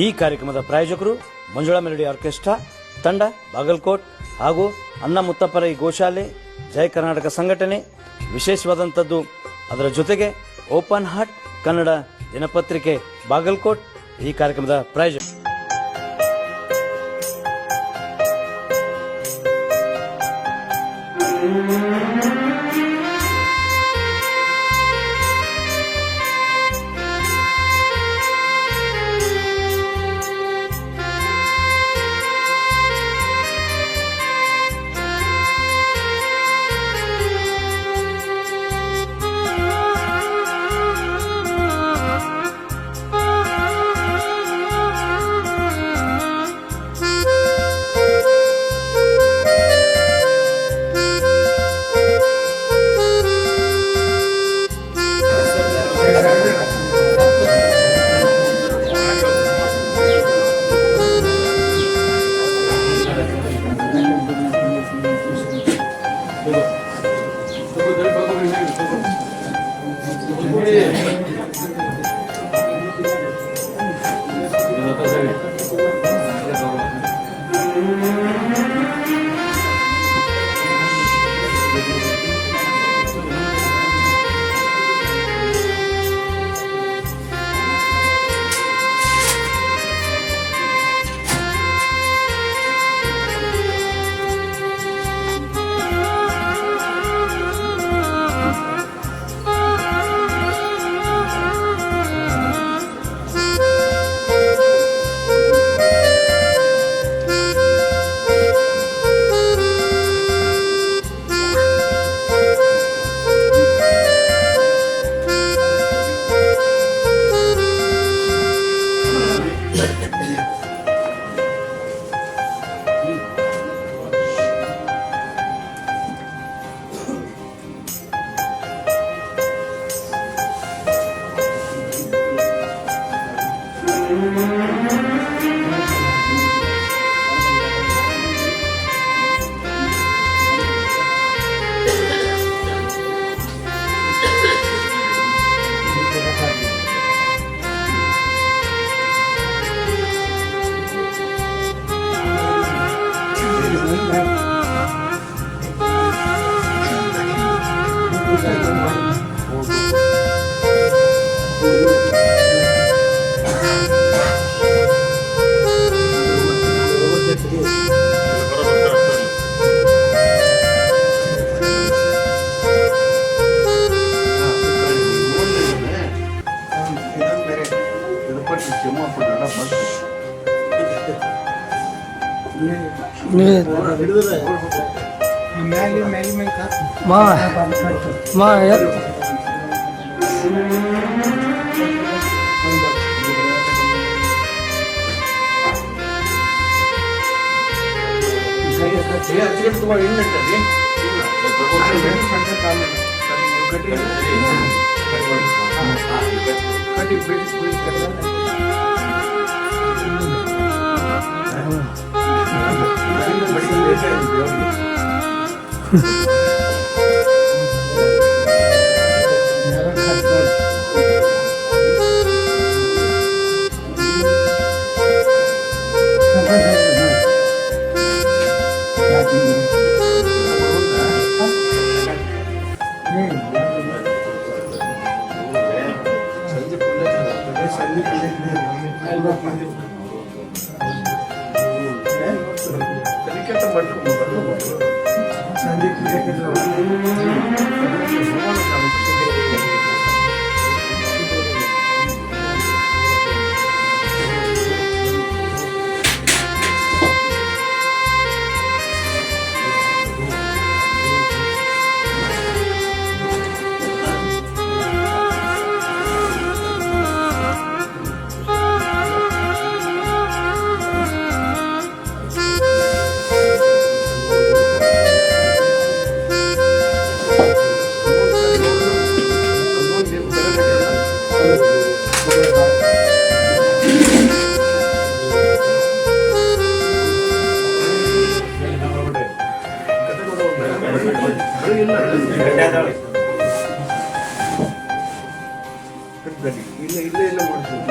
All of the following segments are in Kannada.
ಈ ಕಾರ್ಯಕ್ರಮದ ಪ್ರಾಯೋಜಕರು ಮಂಜುಳಾ ಮೆಲೋಡಿ ಆರ್ಕೆಸ್ಟ್ರಾ ತಂಡ ಬಾಗಲಕೋಟ್ ಹಾಗೂ ಅನ್ನ ಮುತ್ತಪ್ಪರೈ ಗೋಶಾಲೆ ಜಯ ಕರ್ನಾಟಕ ಸಂಘಟನೆ. ವಿಶೇಷವಾದಂಥದ್ದು ಅದರ ಜೊತೆಗೆ ಓಪನ್ ಹಾರ್ಟ್ ಕನ್ನಡ ದಿನಪತ್ರಿಕೆ ಬಾಗಲಕೋಟ್ ಈ ಕಾರ್ಯಕ್ರಮದ ಪ್ರಾಯೋಜಕ. ಇಲ್ಲ ಇಲ್ಲ ಇಲ್ಲ ಮಾಡ್ತೀವಿ.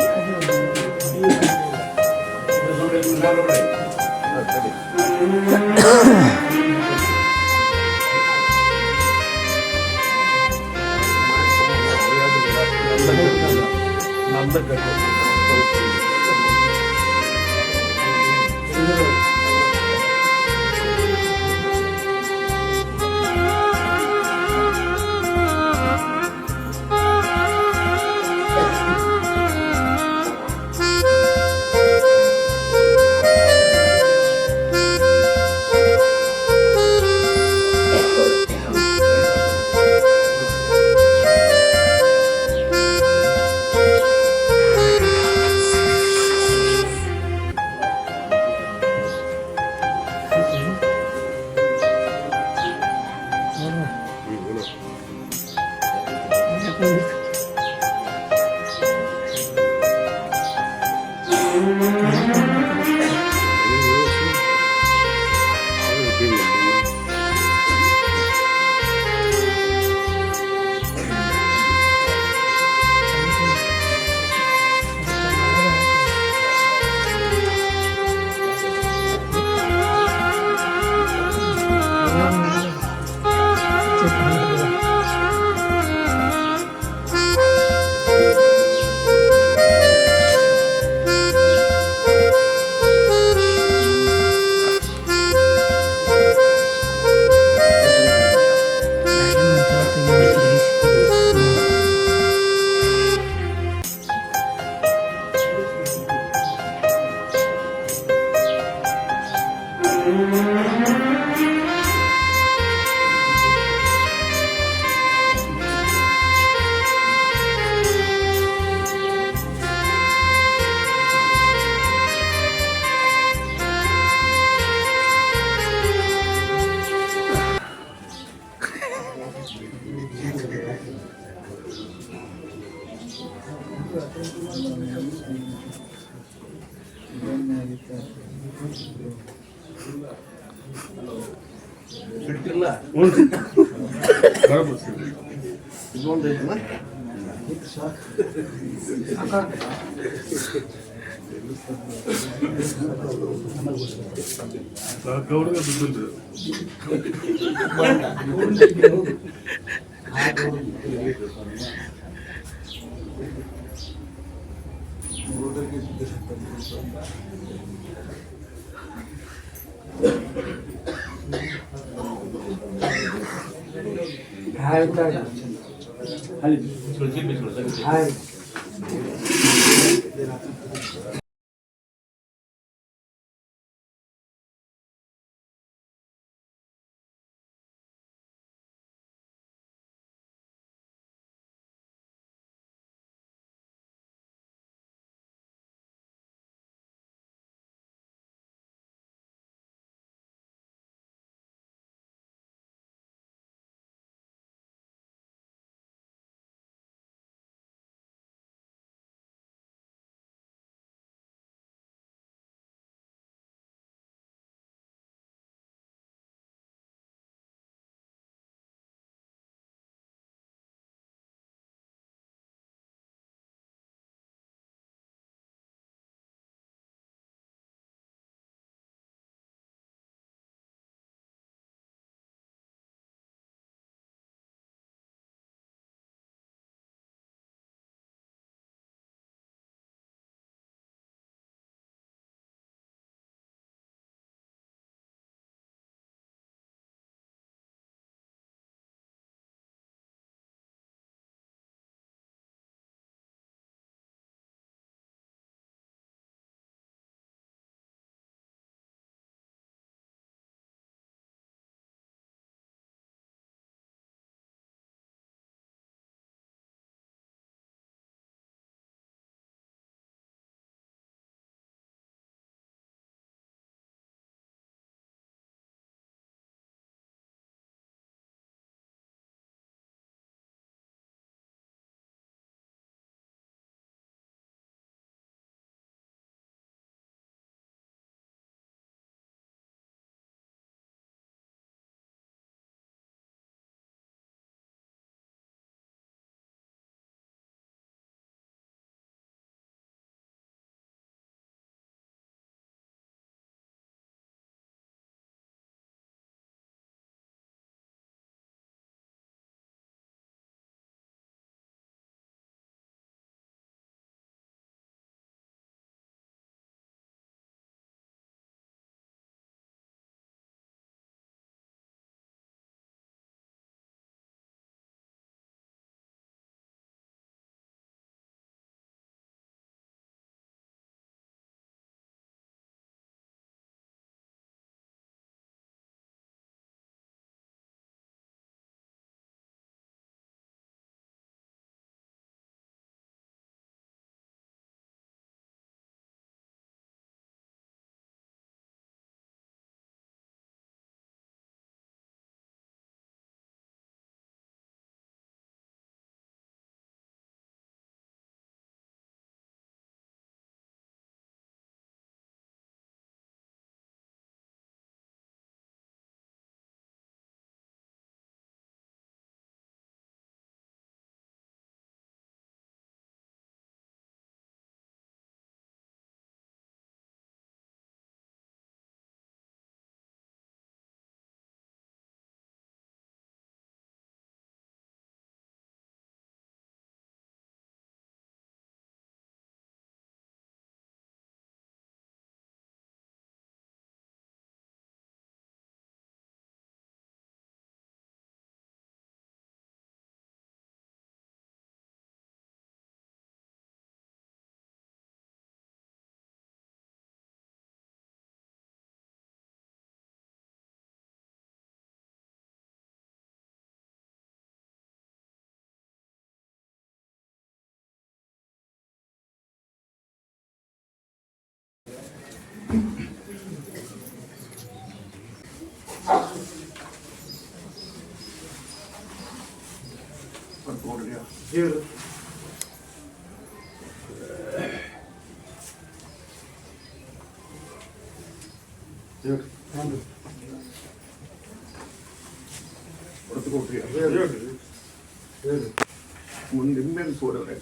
ದೇವ್ರು ಮುಂದೆ ಮೇಲೆ ತೋರವ್ರೆ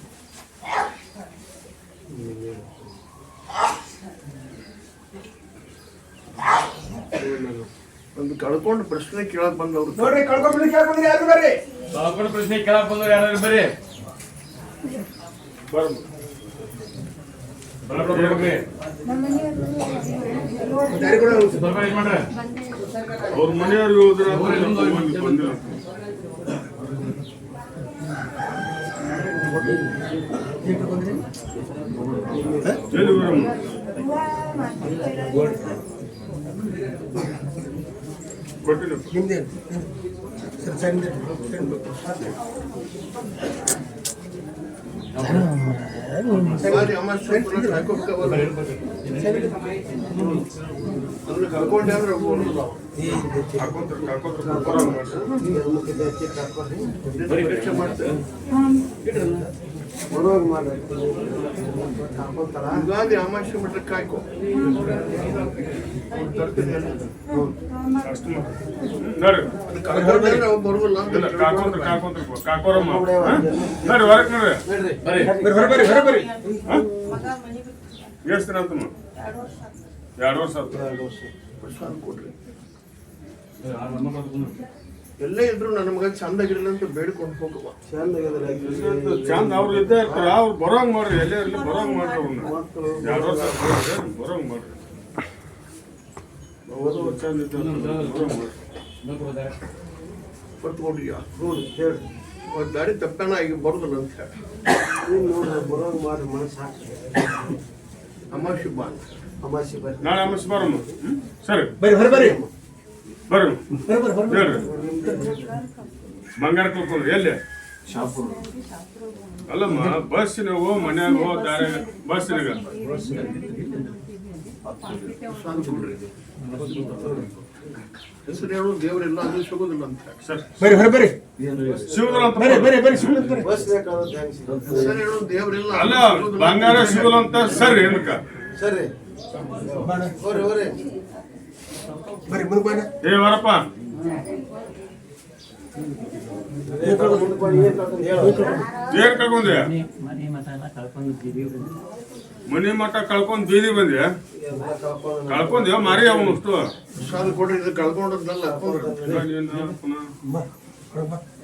ಒಂದು ಕಳ್ಕೊಂಡು ಪ್ರಶ್ನೆ ಕೇಳಕ್ ಬಂದವ್ರು ನೋಡ್ರಿ ಕಳ್ಕೊಂಡ್ಬಿಟ್ಟು ಕೇಳಕ್ ಬಂದ್ರಿ ಯಾರು ಬರ್ರಿ ಕಳ್ಕೊಂಡು ಪ್ರಶ್ನೆ ಕೇಳಕ್ ಬಂದವ್ರು ಯಾರು ಬರ್ರಿ ಅವ್ರ ಮನೆಯವ್ರಿಗೆ ಹೋದ್ರೆ ನಿಮ್ದೇನು ಸರ್ ಸಣ್ಣ ಕಳ್ಕೊಂಡೆ ಅಂದ್ರೆ ಯುಗಾದಿ ಅಮಾವಾಸ್ಯೆ ಮಟ್ಟ ಕಾಯ್ಕೊ ಬರುದಿಲ್ಲ ಅಂತ ಕಾಕೋರಮ್ಮ ನೋಡ್ರಿ ಹೊರಕ್ ನೋಡ್ರಿ ಎಷ್ಟು ದಿನ ಆತಮ್ಮ 2 ವರ್ಷ ಆಯ್ತು ಕೊಡ್ರಿ ಎಲ್ಲೇ ಇದ್ರು ನನ್ನ ಮಗ ಚಂದಾಗಿರ್ಲಿ ಅಂತ ಬೇಡ್ಕೊಂಡು ಹೋಗುವ ಚಂದ ಅವ್ರು ಇದ್ದೇ ಇರ್ತಾರ ಅವ್ರು ಬರೋಂಗ್ ಮಾಡ್ರಿ ಎಲ್ಲೇ ಇರ್ಲಿ ಬರೋಂಗ್ ಮಾಡ್ರಿ ಅವ್ರನ್ನ 2 ವರ್ಷ ಬರೋಂಗ್ ಮಾಡ್ರಿ ಚಂದ ಬರೋಂಗ್ ಮಾಡ್ರಿ ಬರ್ತ್ಕೊಡ್ರಿ ಹೇಳಿ ಒಂದು ದಾರಿ ತಪ್ಪನ ಈಗ ಬರುದಿಲ್ಲ ಅಂತ ಹೇಳಿ ಬರೋಂಗ್ ಮಾಡ್ರಿ ಮನಸ್ಸು ಹಾಕಿ ಅಮಾವಾಸ್ಯೆ ಬಾ ಅಮಾವಾಸ್ಯೆ ಬರ್ರಿ ನಾಳೆ ಅಮಾವಾಸ್ಯೆ ಬರಮ್ಮ ಸರಿ ಬರ್ರಿ ಬರ್ರಿ ಬರ್ರಿ ಬರ್ರಿ ಹೇಳ್ರಿ ಬಂಗಾರ ಕಳ್ಕೊಂಡ್ರಿ ಎಲ್ಲಿ ಅಲ್ಲಮ್ಮ ಬಸ್ಸಿನಾಗೋ ಮನ್ಯಾಗ ದಾರ ಬಸ್ಸಿನಾಗ ಹೆಸರು ಹೇಳು ದೇವರೆಲ್ಲ ಅದು ಸಿಗೋದಿಲ್ಲ ಅಂತ ಬರ್ರಿ ಬರ್ರಿ ಬರ್ರಿ ಸಿಗುದಿಲ್ಲ ಅಂತ ಬರ್ರಿ ಬರ್ರಿ ಬರ್ರಿ ಸುಮ್ಮನೆ ಬರ್ರಿ ಹೆಸರು ಹೇಳು ದೇವರೆಲ್ಲ ಅಲ್ಲ ಬಂಗಾರ ಸಿಗುಲ್ಲ ಅಂತ ಸರಿ ಏನಕ್ಕ ಸರಿ ಹೋರಿ ಬರ್ರಿ ಮುಂದೆ ಬಾಣ ಏ ವರಪ್ಪ ಏನ್ ಕಳ್ಕೊಂಡೆ ಮನಿ ಮಠ ಕಳ್ಕೊಂಡ್ ಬೀದಿ ಬಂದ್ಯಾ ಕಳ್ಕೊಂಡ್ಯಾ ಮಾರಿ ಅವನಷ್ಟು ಪ್ರಸಾದ ಕೊಡ್ರಿ ಇದು ಕಳ್ಕೊಂಡದ್ನಲ್ಲ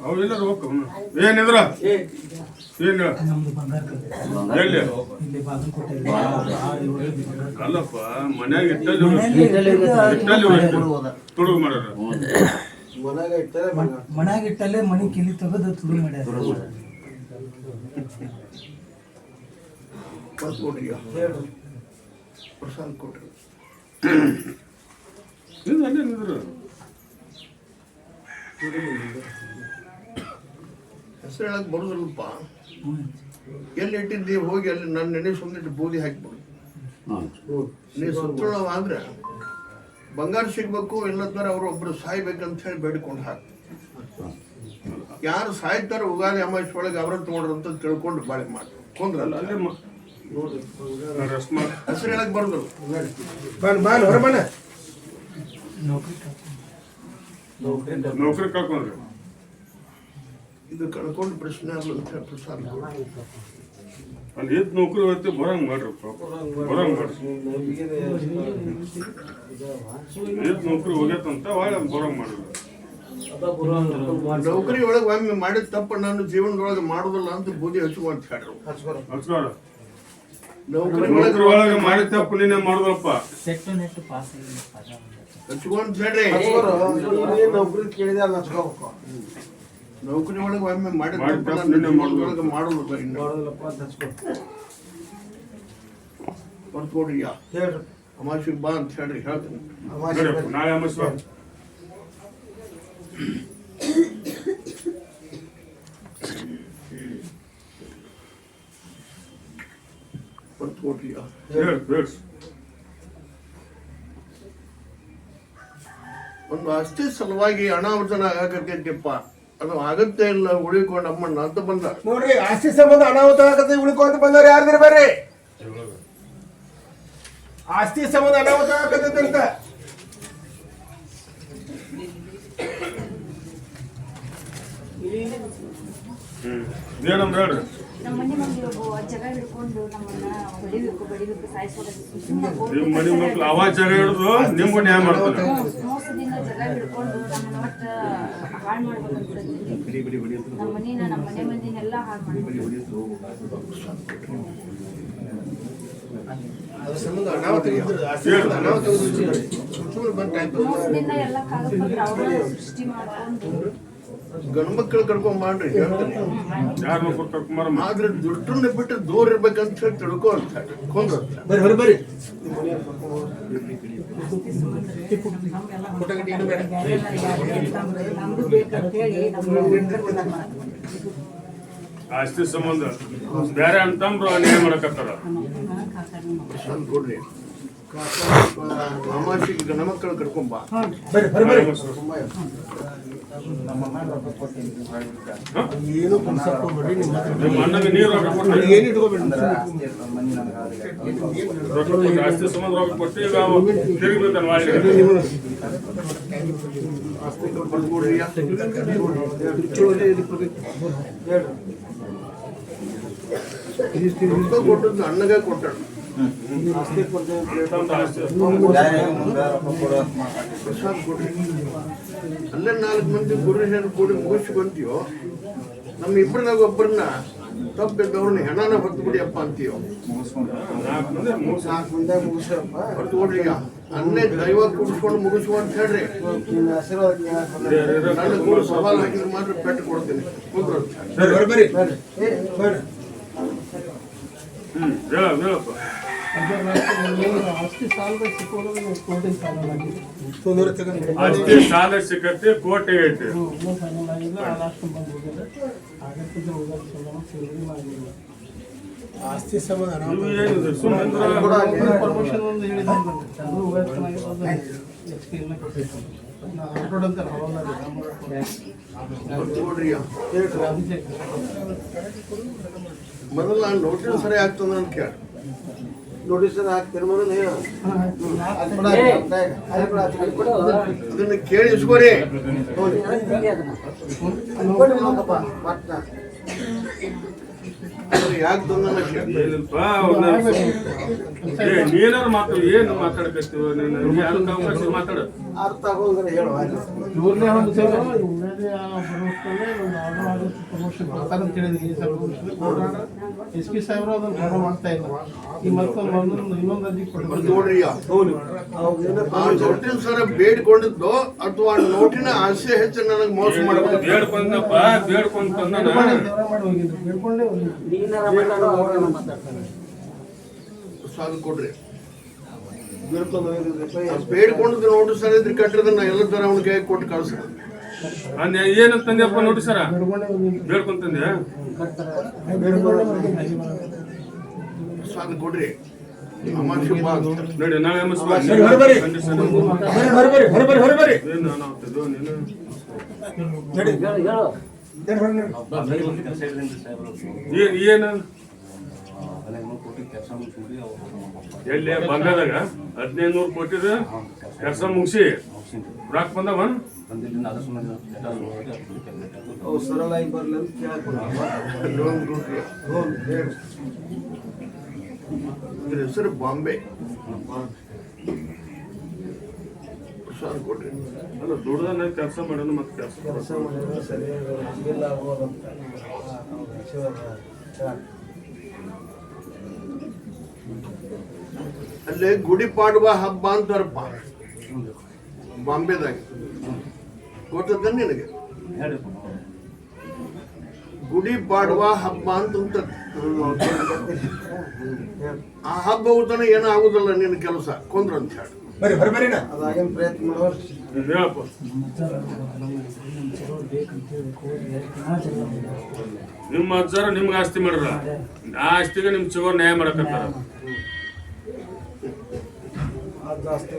ಅವೆಲ್ಲರೂ ಹೋಗ್ತಾವ ಏನಿದ್ರ ಏನ್ ಎಲ್ಲಿ ಅಲ್ಲಪ್ಪ ಮನ್ಯಾಗ ಇಟ್ಟಲ್ಲಿ ತುಡುಗು ಮಾಡ್ಯಾರ ಮನ್ಯಾಗ ಇಟ್ಟಲ್ಲೇ ಮನಿ ಕಿಲಿ ತೆಗೆದು ತುಡು ಮಾಡ್ಯಾರ ಕೊಡ್ರಿ ಪ್ರಸಾದ ಕೊಡ್ರಿ ಹೆಸರು ಹೇಳಕ್ ಬರುದಿಲ್ಲಪ್ಪ ಎಲ್ಲಿ ಇಟ್ಟಿದ್ದಿ ಹೋಗಿ ಅಲ್ಲಿ ನನ್ನ ನೆನೆ ಸುಮ್ಮನೆ ಬೂದಿ ಹಾಕಿಬಿಡು ನೀ ಸುತ್ತಳವಾದ್ರೆ ಬಂಗಾರ ಸಿಗ್ಬೇಕು ಇಲ್ಲದ್ರ ಅವ್ರು ಒಬ್ರು ಸಾಯ್ಬೇಕಂತ ಹೇಳಿ ಬೇಡಿಕೊಂಡು ಹಾಕಿ ಯಾರು ಸಾಯ್ತಾರ ಉಗಾದಿ ಅಮಾವಾಸ್ಯೆ ಒಳಗೆ ಅವ್ರ ತಗೊಂಡ್ರು ಅಂತ ತಿಳ್ಕೊಂಡು ಬಾಳೆ ಮಾಡಿ ಕೊಂದ್ರಲ್ಲ ಹೆಸರು ಹೇಳಕ್ ಬರುದಿಲ್ಲ ಬಾನ್ ಬಾನ್ ಹೊರ ಬಾಣ ನೌಕರಿ ಕಳ್ಕೊಂಡ್ರಿ ಇದು ಕಳ್ಕೊಂಡು ಪ್ರಶ್ನೆ ಆಗಲ್ಲ ಅಂತ ಹೇಳಿ ಪ್ರಸಾದ ಅಲ್ಲಿ ಎದ್ ನೌಕರಿ ಹೋಯ್ತು ಬರಂಗ್ ಮಾಡ್ರಿ ಬರಂಗ್ ಮಾಡ್ರಿ ಎದ್ ನೌಕರಿ ಹೋಗ್ಯತಂತ ಒಳ್ಳೆ ಬರಂಗ್ ಮಾಡ್ರಿ ನೌಕರಿ ಒಳಗೆ ಒಮ್ಮೆ ಮಾಡಿದ ತಪ್ಪ ನಾನು ಜೀವನದೊಳಗೆ ಮಾಡುದಿಲ್ಲ ಅಂತ ಬೂದಿ ಹಚ್ಕೊಂತ ಹೇಳ್ರು ಹಚ್ಕೋರ ನೌಕರಿ ನೌಕರಿ ಒಳಗೆ ಮಾಡಿದ ತಪ್ಪು ನೀನೇ ಮಾಡುದಪ್ಪ ಹಚ್ಕೊಂತ ಹೇಳ್ರಿ ನೌಕರಿ ಕೇಳಿದ ಹಚ್ಕೋಬೇಕು ನೌಕರಿ ಒಳಗೆ ಒಮ್ಮೆ ಮಾಡಿದ ಮಾಡಿದ ತಪ್ಪ ತಪ್ಪು ನಾನು ನಿನ್ನೆ ಜೀವನದೊಳಗೆ ಮಾಡುದಿಲ್ಲ ಇನ್ನು ಬರ್ಕೊಡ್ರಿ ಹೇಳ್ರಿ ಅಮಾವಾಸ್ಯೆಗೆ ಬಾ ಅಂತ ಹೇಳ್ರಿ ಹೇಳ್ತೀನಿ ನೋಡ್ರಿ, ನಾಳೆ ಅಮಾವಾಸ್ಯೆ ಬರ್ಕೊಡ್ರಿ ಹೇಳಿ ಒಂದು ಆಸ್ತಿ ಸಲುವಾಗಿ ಅನಾವರ್ತನ ಆಗಕೈತಿಪ್ಪ ಅದು ಅಗತ್ಯ ಇಲ್ಲ ಉಳಿಕೊಂಡು ಅಮ್ಮಣ್ಣ ಅಂತ ಬಂದ. ನೋಡ್ರಿ ಆಸ್ತಿ ಸಂಬಂಧ ಅನಾಹುತ ಆಗತ್ತೆ ಉಳ್ಕೊಂತ ಬಂದವ್ರು ಯಾರ್ದಿರ ಬರ್ರಿ. ಆಸ್ತಿ ಸಂಬಂಧ ಅನಾಹುತ ಆಗತ್ತೆ ಅಂತ ಏನಂದ್ರೆ ಹೇಳ್ರಿ. ನಮ್ಮ ಮನೆ ಮಂದಿ ಒಬ್ಬ ಜಗ ಹಿಡ್ಕೊಂಡು ನಮ್ಮನ್ನ ಬಡಿಬೇಕು ಸಾಯಿಸೋದು ನಿಮ್ಮ ಮನೆ ಮಕ್ಳು ಅವ ಜಾಗ ಹಿಡಿದು ನಿಮ್ಗೂ ನ್ಯಾಯ ಮಾಡ್ತಾನೆ. ಮೋಸದಿಂದ ಜಗ ಹಿಡ್ಕೊಂಡು ನಮ್ಮನ್ನ ಒಟ್ಟ ಹಾಳು ಮಾಡ್ಬೇಕಂತ ನಮ್ಮ ಮನೆ ಮಂದಿನೆಲ್ಲ ಹಾಳು ಮಾಡ್ಬೇಕು. ಅದ್ರ ಸಂಬಂಧ ಅನಾಹುತ ಇದ್ರೆ ಆಸ್ತಿ ಸಂಬಂಧ ಅನಾಹುತ ಸುಮ್ಮನೆ ಬಂದು ಟೈಮ್ ಮೋಸದಿಂದ ಎಲ್ಲ ಕಾಗದ ಪತ್ರ ಅವರ ಸೃಷ್ಟಿ ಮಾಡ್ಕೊಂಡು ಗಂಡು ಮಕ್ಕಳು ಕರ್ಕೊಂಡ್ ಮಾಡ್ರಿ ಹೇಳ್ತೀನಿ. ಯಾರ ಮಕ್ಕಳು ಕರ್ಕೊಂಬಾರಮ್ಮ. ಆದ್ರೆ ದುಡ್ಡನ್ನ ಬಿಟ್ಟು ದೂರ ಇರ್ಬೇಕಂತ ಹೇಳಿ ತಿಳ್ಕೊ ಅಂತ ಕೊಂಡ್ರ ಬರ್ರಿ ಹೊರ ಬರ್ರಿ. ನಮ್ದು ಬೇಕಂತ ಹೇಳಿ ಆಸ್ತಿ ಸಂಬಂಧ ಬೇರೆ ಅಂತಂಬ್ರು ಅನ್ಯಾಯ ಮಾಡಕತ್ತಾರ. ಕೊಡ್ರಿ ಅಮಾಸಿಗೆ ಗಂಡು ಮಕ್ಕಳು ಕರ್ಕೊಂಬ. ಬರ್ರಿ ಹೊರ ಬರ್ರಿ. ಏನು ಕನ್ಸಪ್ಪ ಬರ್ರಿ. ನಿಮ್ಮ ಅಣ್ಣಗೆ ನೀರು ರೊಕ್ಕ ಕೊಟ್ಟು ಏನು ಇಟ್ಕೋಬೇಡಿ. ರೊಕ್ಕ ಕೊಟ್ಟು ಆಸ್ತಿ ಸಂಬಂಧ ರೊಕ್ಕ ಕೊಟ್ಟು ಈಗ ತಿರುಗಿಬಿಡ್ತಾನೆ ವಾಳಿ. ಕೊಟ್ಟದ್ದು ಅಣ್ಣಗೆ ಕೊಟ್ಟಾಳ. ಪ್ರಸಾದ್ ಕೊಡ್ರಿ. ಅಲ್ಲೇ 4 ಮಂದಿ ಗುರು ಹೆಣ್ಣು ಕೂಡಿ ಮುಗಿಸ್ಕೊಂತೀವೋ, ನಮ್ಮ ಇಬ್ಬರನಾಗ ಒಬ್ಬರನ್ನ ತಪ್ಪಿದ್ದವ್ರನ್ನ ಹೆಣನ ಹೊತ್ತು ಬಿಡಿಯಪ್ಪ ಅಂತೀವೋ. 4 ಮಂದಿ ಮುಗಿಸ್ರಪ್ಪ. ಹೊತ್ತು ಕೊಡ್ರಿ. ಈಗ ಅನ್ನೇ ದೈವ ಕುಡಿಸ್ಕೊಂಡು ಮುಗಿಸುವ ಅಂತ ಹೇಳ್ರಿ. ನಿನ್ನ ಆಶೀರ್ವಾದ ನನ್ನ ಕೂಡ ಸವಾಲು ಹಾಕಿದ್ರೆ ಮಾತ್ರ ಪೆಟ್ಟು ಕೊಡ್ತೀನಿ. ಕುಂದ್ರು. ಬರ್ರಿ ಹೊರ ಬರ್ರಿ. ಬರ್ರಿ. ಹೇಳಪ್ಪ. ಆಸ್ತಿ ಸಾಲದ ಸಿಕ್ಕೋದು ಕೋಟಿ ಸಾಲಲಾಗಿದೆ. ತೊಂದರೆ ತಗೊಂಡು ಆಸ್ತಿ ಸಾಲ ಸಿಕ್ಕತ್ತೆ ಕೋಟಿ ಐತಿ. ಇನ್ನೂ ಫೈನಲ್ ಆಗಿಲ್ಲ. ಲಾಸ್ಟ್ ಬಂದು ಹೋಗಿದೆ. ಆಗತ್ತಿದ್ರೆ ಹೋಗೋದು ಸಲ ಸೇರಿ ಮಾಡಿಲ್ಲ. ಆಸ್ತಿ ಸಂಬಂಧ ನೀವು ಅನಾಹುತ ಏನಿದೆ ಸುಮ್ಮನೆ ಪರ್ಮಿಷನ್ ಒಂದು ಹೇಳಿದ್ರು ಬಂದಿತ್ತು. ಅದು ಹೋಗೋದು ಚೆನ್ನಾಗಿರೋದು ಎಕ್ಸ್ ಪಿ ಎಲ್ಲ ಕೊಟ್ಟಿತ್ತು. ನಾವು ಆಟೋಡ್ ಅಂತ ಹವಾಲಾರಿ ಹೊತ್ತು ಕೊಡ್ರಿ. ಅಭಿಷೇಕ್ ಮೊದಲು ನಾನು ನೋಟಿಸ್ ಸರಿ ಆಗ್ತದ ಅಂತ ಕೇಳಿ ನೋಟಿಸ್ ಹಾಕ್ತಿರ ಮೊದಲು ಅದನ್ನ ಕೇಳಿ ಇಸ್ಕೋರಿ. ಯಾಕೆ ತಂದ ಕೇಳಿ. ನೀನಾರು ಮಾತಾಡು. ಏನು ಮಾತಾಡಕತ್ತೀವ ನೀನು? ಯಾರಕ್ಕೆ ಅವಕಾಶ ಮಾತಾಡು. ಅರ್ಥ ಆಗೋದ್ರೆ ಹೇಳುವ. ಇವ್ರನ್ನೇ ಒಂದು ಸೇವೆ ಇವ್ರನ್ನೇ ಬರೋಷ್ಟಲ್ಲೇ ಒಂದು ಆರ್ಡರ್ ಆಗುತ್ತೆ ಪ್ರಮೋಷನ್ ಮಾಡ್ತಾರೆ ಅಂತ ಹೇಳಿದ್ರು. ಈ ಸಲ ಎಸ್ ಪಿ ಸಾಹೇಬರು ಅದನ್ನು ಫಾಲೋ ಮಾಡ್ತಾ ಇಲ್ಲ. ಈ ಮತ್ತೊಂದು ಇನ್ನೊಂದು ಅರ್ಜಿ ಕೊಟ್ಟು ನೋಡ್ರಿ. ಆ ನೋಟಿನ ಸರ ಬೇಡಿಕೊಂಡಿದ್ದು ಅಥವಾ ನೋಟಿನ ಆಸೆ ಹೆಚ್ಚು ನನಗೆ ಮೋಸ ಮಾಡಬಹುದು. ಬೇಡ್ಕೊಂಡಪ್ಪ ಬೇಡ್ಕೊಂಡ್ ತಂದ ಮಾಡಿ ಹೋಗಿದ್ರು. ಬೇಡ್ಕೊಂಡೇ ಹೋಗಿದ್ರು. ಸಾಲು ಕೊಡ್ರಿ. ಬೇಡ್ಕೊಂಡದ್ದು ನೋಟಿಸ್ ಸರ ಇದ್ರೆ ಕಟ್ಟಿದ್ರೆ ಎಲ್ಲ ತರ ಅವನ ಕೈ ಕೊಟ್ಟು ಕಳ್ಸ. ಏನಂತಂದ್ಯಪ್ಪ ನೋಡಿ ಸರ? ಬೇಡ್ಕೊಂಡೇ ಹೋಗಿದ್ರು. ಬೇಡ್ಕೊಂತಂದ್ಯ? ಸಾಲು ಕೊಡ್ರಿ. ಅಮಾವಾಸ್ಯೆ ಬಾ ಅಂತ. ನೋಡಿ ನಾಳೆ ಏನು ಅನಾಹುತದ್ದು ನೀನು? ಏನು ಎಲ್ಲಿ ಬಂಗದಾಗ 1500 ಕೊಟ್ಟಿದ ಕೆಲಸ ಮುಗಿಸಿ ರೊಕ್ಕ ಬಂದವ ಸರಳಾಗಿ ಬರ್ಲಿ ಅಂತ ಇದ್ರ ಹೆಸರು ಬಾಂಬೆ. ಸಾಲು ಕೊಡ್ರಿ. ಅಲ್ಲ ದುಡ್ದನ್ನ ಕೆಲಸ ಮಾಡೋಣ ಮತ್ತೆ ಕೆಲಸ ಮಾಡಿದ್ರೆ ಸರಿಯಾಗಿ ಆಗೋದಂತ ಅಲ್ಲೇ ಗುಡಿ ಪಾಡುವ ಹಬ್ಬ ಅಂತಾರಪ್ಪ ಬಾಂಬೆದಾಗ. ಗೊತ್ತದ ನಿನಗೆ? ಗುಡಿ ಪಾಡುವ ಹಬ್ಬ ಅಂತ ಆ ಹಬ್ಬ ಊಟನ ಏನೂ ಆಗುದಿಲ್ಲ ನಿನ್ನ ಕೆಲಸ ಕೊಂದ್ರ ಅಂತ ಹೇಳಿ. ಬರ್ರಿ ಹೊರಬರಿನ ಅದಾಗೇನು ಪ್ರಯತ್ನ ಮಾಡೋರು ಹೇಳಪ್ಪ. ನಿಮ್ಮ ಅಜ್ಜಾರ ನಿಮ್ಗೆ ಆಸ್ತಿ ಮಾಡ್ರ, ಆ ಆಸ್ತಿಗೆ ನಿಮ್ ಚಿಗೋರ್ ನ್ಯಾಯ ಮಾಡಕತ್ತಾರ. ಜಾಸ್ತಿ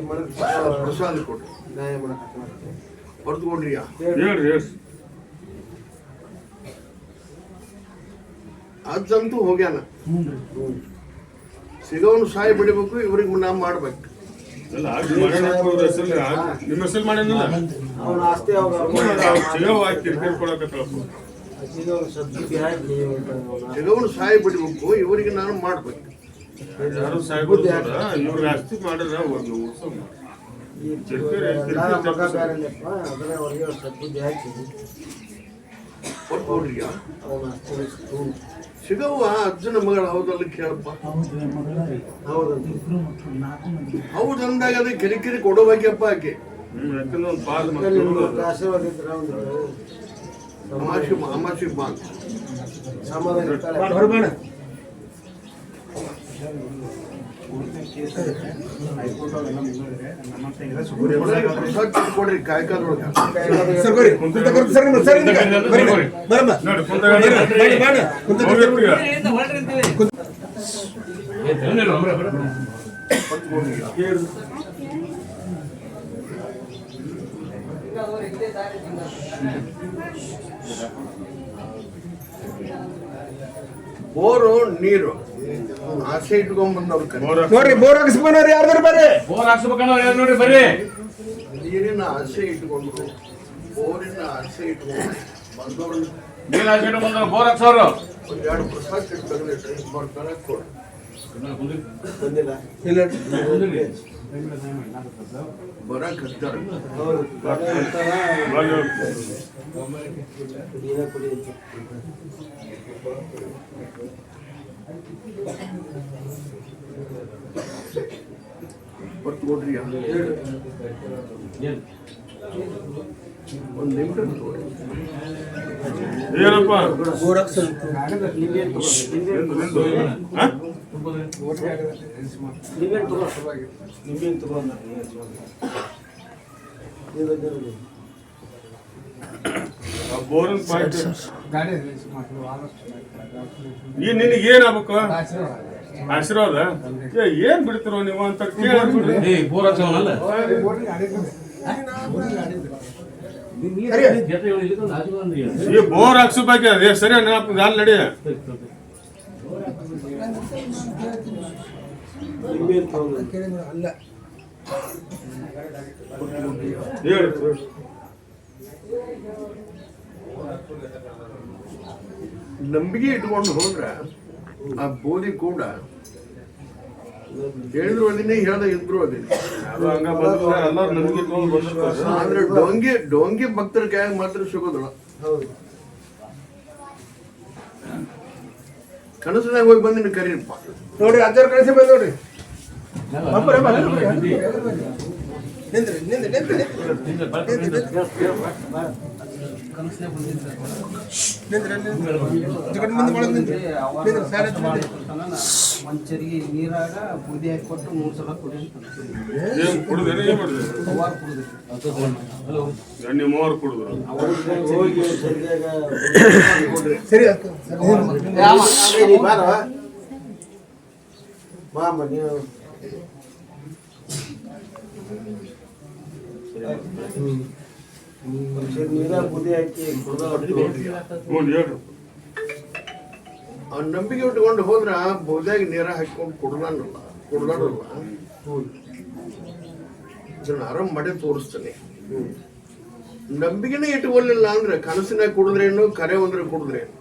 ಪ್ರಸಾದ ಕೊಡ್ರಿ. ನ್ಯಾಯ ಮಾಡಕ್ಕೆ ಹೊರತು ಕೊಡ್ರಿ. ಹೇಳ್ರಿ ಅದಂತೂ ಹೋಗ್ಯಾನ. ಸಿಗೋನು ಸಾಯಿ ಬಿಡಬೇಕು, ಇವ್ರಿಗೆ ನಾವು ಮಾಡ್ಬೇಕು. ಅಲ್ಲ ನಿಮ್ಮ ಹೆಸರು ಮಾಡೇನಿಲ್ಲ ಅವನ ಆಸ್ತಿ ಸಿಗೋ ಹಾಕಿ ಕಿರಿಕಿರಿ ಕೊಡಕತ್ತಳಪ್ಪ. ಸಿಗೋನು ಸಾಯಿ ಬಿಡಬೇಕು, ಇವರಿಗೆ ನಾನು ಮಾಡ್ಬೇಕು. ಯಾರು ಸಾಯ್ಬೋದು ಇವ್ರಿಗೆ ಆಸ್ತಿ ಮಾಡಿದ್ರೆ ಒಂದು ವರ್ಷ ಸಿಗವ್ವ ಅಜ್ಜನ ಮಗಳ ಹೌದಲ್ಲ ಕೇಳಪ್ಪ. ಹೌದಂದಾಗ ಅದೇ ಕಿರಿಕಿರಿ ಕೊಡಬೇಕಪ್ಪ ಆಕೆ. ಯಾಕಂದ್ರೆ ಒಂದು ಪಾದ ಮಕ್ಕಳು ಅಮಾಸಿ ಬಾ ಕೊಡ್ರಿ ಕಾಯ್ಕಾದ್ರೊಳಗ ಬೋರು ನೀರು ಆಸೆ ಇಟ್ಕೊಂಡ್ ಬಂದವ್ರು ನೋಡ್ರಿ ಬೋರ್ ಹಾಕಿಸ್ಕೊಂಡ್ರಿ ಯಾರ್ದಾರು ಬರ್ರಿ ಬೋರ್ ಹಾಕ್ಸ್ಬೇಕನ್ನೋರು ಯಾರು ನೋಡಿ ಬರ್ರಿ. ನೀರಿನ ಆಸೆ ಇಟ್ಕೊಂಡ್ರು, ಬೋರಿನ ಆಸೆ ಇಟ್ಕೊಂಡು ಬಂದವ್ರನ್ನ ನೀರ್ ಹಾಕ್ಸ್ಕೊಂಡು ಬಂದವ್ರು ಬೋರ್ ಹಾಕ್ಸೋರು. ಒಂದ್ 2 ಪ್ರಸಾದ ಇಟ್ಟು ತೆಗೆದಿಟ್ರೆ ಬರ್ತಾರೆ ಕೊಡು. ಬಂದಿಲ್ಲ ಬರಕ್ ಹಚ್ಚಾರ ಬರ್ತು ಕೊಡ್ರಿ. ಒಂದು ನಿಮಿಷ ತಗೊಳ್ಳಿ. ಏನಪ್ಪ ಬೋರನ್ ಪಾಯಿಂಟ್ ಈಗ ನಿನಗೆ ಏನಾಗಬೇಕು ಆಶೀರ್ವಾದ ಏನ್ ಬಿಡ್ತಿರೋ ನೀವು ಅಂತ ಕೇಳಿ ಬೋರ್ ಹಾಕ್ಸೋನಲ್ಲ ಈ ಬೋರ್ ಹಾಕ್ಸಬೇಕು ಅದೇ ಸರಿ ನೆನಪು ಅಲ್ಲಿ ನಡಿ ನಂಬಿಕೆ ಇಟ್ಕೊಂಡು ಹೋದ್ರ ಆ ಬೋಧಿ ಕೂಡ ಹೇಳಿದ್ರು ಅದನ್ನೇ ಹೇಳ್ದ ಇದ್ರು ಅದನ್ನೇ. ಆದ್ರೆ ಡೋಂಗಿ ಭಕ್ತರ ಕೈಯಾಗ ಮಾತ್ರ ಸಿಗೋದಿಲ್ಲ. ಕನಸದಾಗ ಹೋಗಿ ಬಂದಿನ ಕರೀರಪ್ಪ. ನೋಡ್ರಿ ಅಜ್ಜಾರ ಕಳಿಸಿ ಬಂದ್ ನೋಡ್ರಿ ನಿಂದ್ರಿ ಮಂಚರಿಗೆ ನೀರಾಗ ಬೂದಿ ಹಾಕಿ ಕೊಟ್ಟು 3 ಸಲ ಕುಡಿ ಸರಿ ಮಾಮ ನೀವು ನೀರಾಗ ಬೂದಿ ಹಾಕಿ ಆ ನಂಬಿಕೆ ಇಟ್ಕೊಂಡು ಹೋದ್ರ ಬೋದ್ಯಾಗ ನೀರ ಹಾಕೊಂಡು ಕುಡ್ಲಾನಲ್ಲ ಇದನ್ನ ಆರಾಮ್ ಮಾಡಿ ತೋರಿಸ್ತಾನೆ. ನಂಬಿಕೆನೇ ಇಟ್ಕೊಳ್ಳಿಲ್ಲ ಅಂದ್ರೆ ಕನಸಿನಾಗ ಕುಡಿದ್ರೇನು ಕರೆ ಒಂದ್ರೆ ಕುಡಿದ್ರೇನು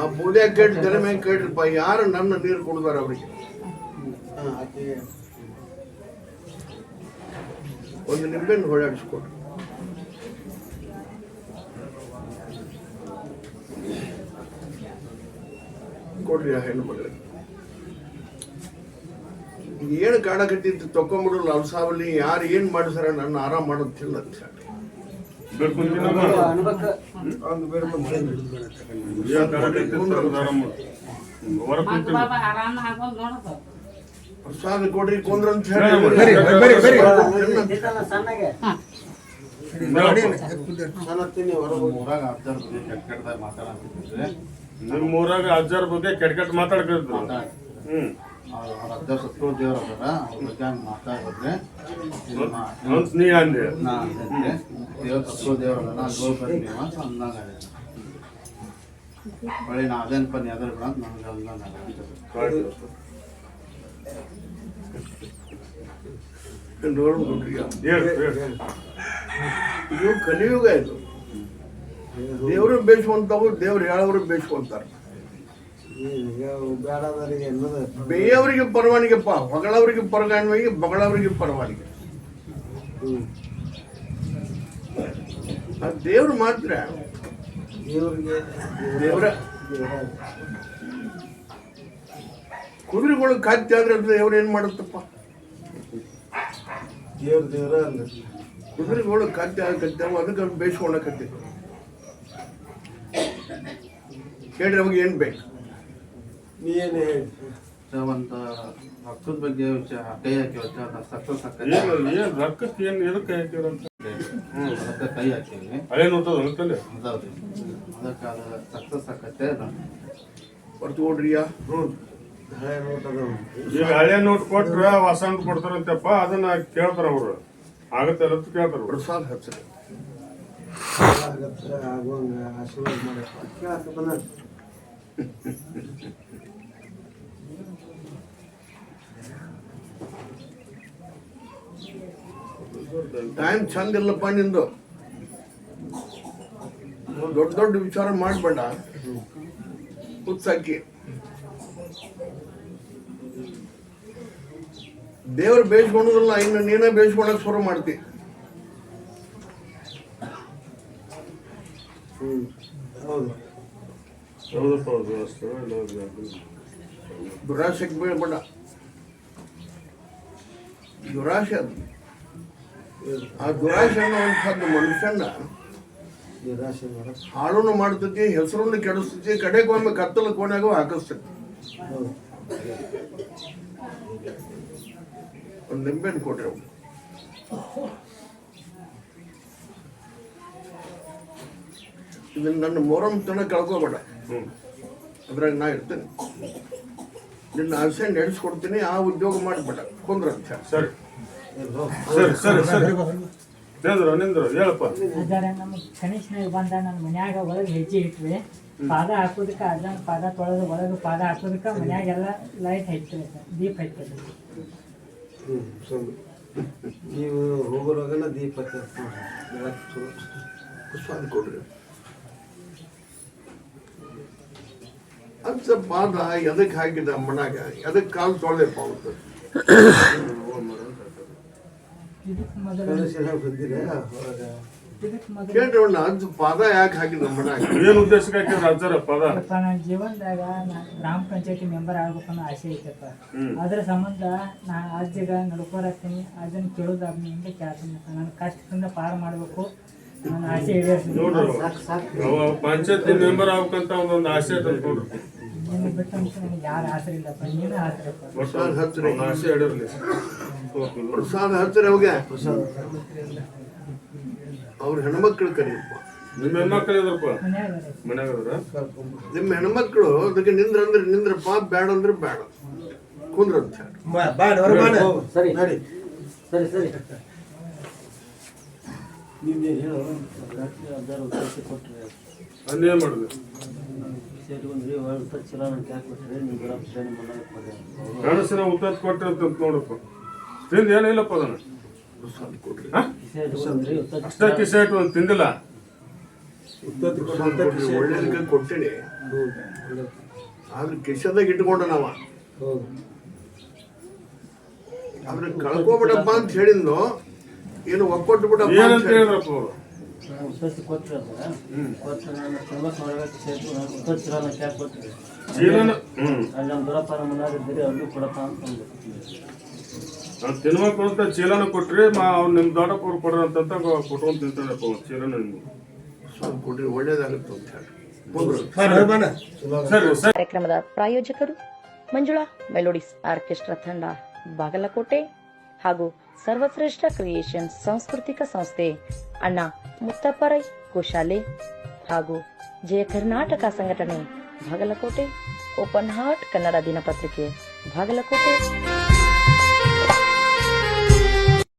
ಆ ಬೋದ್ಯಾಗ ಕೇಳಿ ಜನ ಮ್ಯಾಗ ಕೇಳ್ರಿಪ್ಪ ಯಾರು ನನ್ನ ನೀರು ಕುಡ್ದಾರ ಅವ್ರಿಗೆ. ಒಂದು ನಿಂಬೆಹಣ್ಣು ಹೊಳಾಡಿಸ್ಕೊಡ್ರಿ. ಕೊಡ್ರಿ ಆ ಹೆಣ್ಣು ಮಗಳಿಗೆ. ಏನು ಕಾಡಕಟ್ಟಿದ್ದು ತಕೊಂಡ್ಬಿಡಲ್ಲ ಅಲ್ಸಾವಲ್ಲಿ ಯಾರು ಏನ್ ಮಾಡಿಸಾರ ನನ್ನ ಆರಾಮ್ ಮಾಡೋದಿಲ್ಲ ಅಂತ ಹೇಳಿ ಪ್ರಸಾದ ಕೊಡ್ರಿ ಕೊಂದ್ರ ಅಂತ ಹೇಳಿ ನಿಮ್ಮ ಊರಾಗ ಅಜ್ಜಾರ ಬಗ್ಗೆ ಕೆಟ್ಟ ಮಾತಾಡ್ತಿದ್ರು. ಅವ್ರ ಅಜ್ಜ ಸತ್ರು ದೇವ್ರ ಅದಾರ ಅವ್ರ ಬಗ್ಗೆ ಹಂಗೆ ಮಾತಾಡಿದ್ರೆ ನೀ ಅಂದೆ ದೇವ್ರ ಸತ್ರು ದೇವ್ರ ಅದಾರ ಅಲ್ಲಿ ಹೋಗಿ ಬರ್ರಿ ನೀವು ಅಂತ ಅಂದಂಗ ಹೊಳ್ಳಿ ನಾ ಅದೇನಪ್ಪ ನೀ ಅದ್ರ ಬಿಡ ಅಂತ ನನಗೆ ನೋಡ್ಬಿಟ್ರಿ ಹೇಳಿ ಇದು ಕಲಿಯುಗ ಇದು. ದೇವರು ಬೇಯಿಸುವಂತಾವು, ದೇವ್ರು ಹೇಳೋರು ಬೇಯಿಸ್ಕೊಂತಾರೆ. ಬೇಯವರಿಗೆ ಪರವಾನಿಗೆಪ್ಪ, ಹೊಗಳವರಿಗೆ ಪರವಾನಿಗೆ, ಬಗಳವರಿಗೆ ಪರವಾನಿಗೆ. ದೇವ್ರು ಮಾತ್ರ ದೇವ್ರ ಕುದುರೆಗಳು ಖಾದ್ಯ ಆದ್ರೆ ಅದು ದೇವ್ರು ಏನ್ ಮಾಡುತ್ತಪ್ಪ? ಕುದುರೆಗಳು ಖಾದ್ಯ ಆಗತ್ತೆ, ಅದಕ್ಕೆ ಬೇಯಿಸ್ಕೊಳಕತ್ತೆ. ಹೇಳ್ರಿ ಅವಾಗ ಏನ್ ಬೇಕು? ಒಂದು ರೊಕ್ಕದ ಬಗ್ಗೆ ಕೈ ಹಾಕಿ ಸಕ್ಸಸ್ ಏನ್ ರೊಕ್ಕಕ್ಕೆ ಏನ್ ಎದಕ್ಕೆ ಹಾಕಿರಂತ ಅದಕ್ಕೆ ಕೈ ಹಾಕೀವಿ. ಹಳೆ ನೋಟದ ಅನ್ಕಲ್ಲಿ ಅದಾವ್ರಿ, ಅದಕ್ಕೆ ಅದು ಸಕ್ಸಸ್ ಆಕತ್ತೆ. ಹೊರ್ತು ಕೊಡ್ರಿಯಾ? ಈಗ ಹಳೆ ನೋಟ್ ಕೊಟ್ರ ಹೊಸ ನೋಟ್ ಕೊಡ್ತಾರಂತಪ್ಪ, ಅದನ್ನ ಕೇಳ್ತಾರ ಅವ್ರು. ಆಗತ್ತೆ ಅಂತ ಕೇಳ್ತಾರ. ಪ್ರಸಾದ್ ಹಚ್ರಿ. ಟೈಮ್ ಚಂದ ಇಲ್ಲಪ್ಪ ನಿಂದು. ದೊಡ್ಡ ದೊಡ್ಡ ವಿಚಾರ ಮಾಡ್ಬೇಡ, ಹುಚ್ಚಾಕಿ. ದೇವ್ರು ಬೇಯಿಸ್ಕೊಳೋದಿಲ್ಲ, ಇನ್ನು ನೀನೇ ಬೇಯಿಸ್ಕೊಳಕ್ ಶುರು ಮಾಡ್ತಿ. ದುರಾಶೆಗೆ ಬೀಳ್ಬೇಡ. ದುರಾಶೆ ಅದು. ಆ ದುರಾಶೆ ಅನ್ನುವಂಥದ್ದು ಮನುಷ್ಯನ ಹಾಳುನು ಮಾಡ್ತೈತಿ, ಹೆಸರನ್ನು ಕೆಡಿಸ್ತೈತಿ, ಕಡೆಗೊಮ್ಮೆ ಕತ್ತಲ ಕೋಣೆಗೂ ಹಾಕಿಸ್ತೈತಿ. ಒಂದು ನಿಂಬೆಹಣ್ಣು ಕೊಟ್ರಿ ಅವ್ನು. ಇದನ್ನ ನನ್ನ ಮೊರಂ ತನ ಕಳ್ಕೋಬೇಡ. ಅದ್ರಾಗ ನಾ ಇರ್ತೇನೆ. ನಿನ್ನ ಆಸೆ ನಡೆಸ್ಕೊಡ್ತೀನಿ, ಆ ಉದ್ಯೋಗ ಮಾಡ್ಬೇಡ. ಕುಂದ್ರಂತ. ಸರಿ ಸರಿ ಸರಿ ಸರಿ ನಿಂದ್ರು ನಿಂದ್ರು ಹೇಳಪ್ಪ. ನಮ್ಮ ಕನಿಷ್ಠನಾಗ ಬಂದ ನನ್ನ ಮನ್ಯಾಗ ಒಳಗೆ ಹೆಜ್ಜೆ ಇಟ್ವಿ, ಪಾದ ಹಾಕೋದಕ್ಕೆ ಅಜ್ಜನ ಪಾದ ತೊಳೆದು ಒಳಗೆ ಪಾದ ಹಾಕೋದಕ್ಕೆ ಮನ್ಯಾಗೆಲ್ಲ ಲೈಟ್ ಹಚ್ಚಿರಿ ಸರ್, ದೀಪ ಹಚ್ಚಿರಿ. ನೀವು ಹೋಗೋರಾಗನ ದೀಪ ಸ್ವಾದ ಕೊಡ್ರಿ. ಅಂತ ಪಾದ ಎದಕ್ಕೆ ಹಾಕಿದ ಮನಾಗ, ಎದಕ್ಕೆ ಕಾಲು ತೊಳೆದಪ್ಪ ಅವತ್ತು? ಕೇಳ್ರಿ ಅವನ್ನ, ಅಜ್ಜ ಪಾದ ಯಾಕೆ ಹಾಕಿದ ಮನಾಗ? ಏನ್ ಉದ್ದೇಶಕ್ಕೆ ಹಾಕಿದ್ರ ಅಜ್ಜರ ಪದ? ನನ್ನ ಜೀವನದಾಗ ಗ್ರಾಮ ಪಂಚಾಯತಿ ಮೆಂಬರ್ ಆಗ್ಬೇಕನ್ನೋ ಆಸೆ ಐತಪ್ಪ. ಅದ್ರ ಸಂಬಂಧ ನಾ ಅಜ್ಜಿಗ ನಡ್ಕೊರತ್ತೀನಿ, ಅದನ್ನ ಕೇಳೋದಾದ್ಮೇಲೆ ಕೇಳ್ತೀನಿ. ನನ್ನ ಕಷ್ಟದಿಂದ ಪಾರು ಮಾಡ್ಬೇಕು, ನನ್ನ ಆಸೆ ಈಡೇರಿಸ್ತೀನಿ. ನೋಡ್ರಿ ಪಂಚಾಯತಿ ಮೆಂಬರ್ ಆಗ್ಬೇಕಂತ ಒಂದೊಂದು ಆಸೆ ಐತೆ ನೋಡ್ರಿ. ನಿನ್ನ ಬಿಟ್ಟು ನನಗೆ ಯಾರು ಆಸರೆ ಇಲ್ಲಪ್ಪ, ನೀನು ಆಸರಪ್ಪ. ಪ್ರಸಾದ ಹಚ್ರಿ. ಆಸೆ ಹಿಡಿರ್ಲಿ. ಪ್ರಸಾದ ಹಚ್ರಿ ಅವಾಗ. ಅವ್ರ ಹೆಣ್ಮಕ್ಳು ಕರೀಪ್ಪ. ನಿಮ್ಮ ಹೆಣ್ಮಕ್ಳು ಇದ್ರಪ್ಪ ಮನ್ಯಾಗ ಮನ್ಯಾಗ ಇದ್ರ? ನಿಮ್ಮ ಹೆಣ್ಮಕ್ಳು ಅದಕ್ಕೆ ನಿಂದ್ರ ಅಂದ್ರೆ ನಿಂದ್ರಪ್ಪ, ಬ್ಯಾಡ ಅಂದ್ರೆ ಬ್ಯಾಡ, ಕುಂದ್ರಂತ. ಸರಿ ನಡಿ. ಸರಿ ಸರಿ ಅದೇನ್ ಮಾಡುದು? ಗಣಸನ ಉತ್ತತ್ ಕೊಟ್ರಿ ಅಂತ ನೋಡಪ್ಪ. ತಿಂದ ಏನಿಲ್ಲಪ್ಪ ಅದನ್ನ ಅಷ್ಟ ಕಿಸೆಟ್ ಒಂದು ತಿಂದಿಲ್ಲ. ಒಳ್ಳೇದಕ್ಕೆ ಕೊಟ್ಟಿನಿ, ಆದ್ರೆ ಕಿಶದಾಗ ಇಟ್ಕೊಂಡ ನಾವ. ಆದ್ರೆ ಕಳ್ಕೊಬಿಡಪ್ಪ ಅಂತ ಹೇಳಿದ್ನು, ಏನು ಒಕ್ಕೊಟ್ಟು ಬಿಡಪ್ಪ ಏನಂತ ಅಂತ ಹೇಳಿ. ಹೇಳಿದ್ರಪ್ಪ ಅವರು? ಚೀಲನ ತಿನ್ಬೇಕು ಅಂತ ಚೀಲನ ಕೊಟ್ರಿ, ಅವ್ರು ನಿಮ್ ದೊಡ್ಡಪ್ಪ ಕೊಡ್ರಿ ಅಂತ ಕೊಟ್ಕೊಂಡ್ ತಿಂತಾರಪ್ಪ ಚೀಲನ ನಿಮ್ಗೆ. ಕೊಟ್ರಿ ಒಳ್ಳೇದಾಗುತ್ತೆ ಅಂತ ಹೇಳಿ. ಸರಿ ಸರಿ. ಕಾರ್ಯಕ್ರಮದ ಪ್ರಾಯೋಜಕರು ಮಂಜುಳಾ ಮೆಲೋಡಿಸ್ ಆರ್ಕೆಸ್ಟ್ರಾ ತಂಡ ಬಾಗಲಕೋಟೆ ಹಾಗೂ ಸರ್ವಶ್ರೇಷ್ಠ ಕ್ರಿಯೇಷನ್ಸ್ ಸಾಂಸ್ಕೃತಿಕ ಸಂಸ್ಥೆ ಅಣ್ಣ ಮುತ್ತಪ್ಪರೈ ಗೋಶಾಲೆ ಹಾಗೂ ಜಯ ಕರ್ನಾಟಕ ಸಂಘಟನೆ ಬಾಗಲಕೋಟೆ, ಓಪನ್ ಹಾರ್ಟ್ ಕನ್ನಡ ದಿನಪತ್ರಿಕೆ ಬಾಗಲಕೋಟೆ.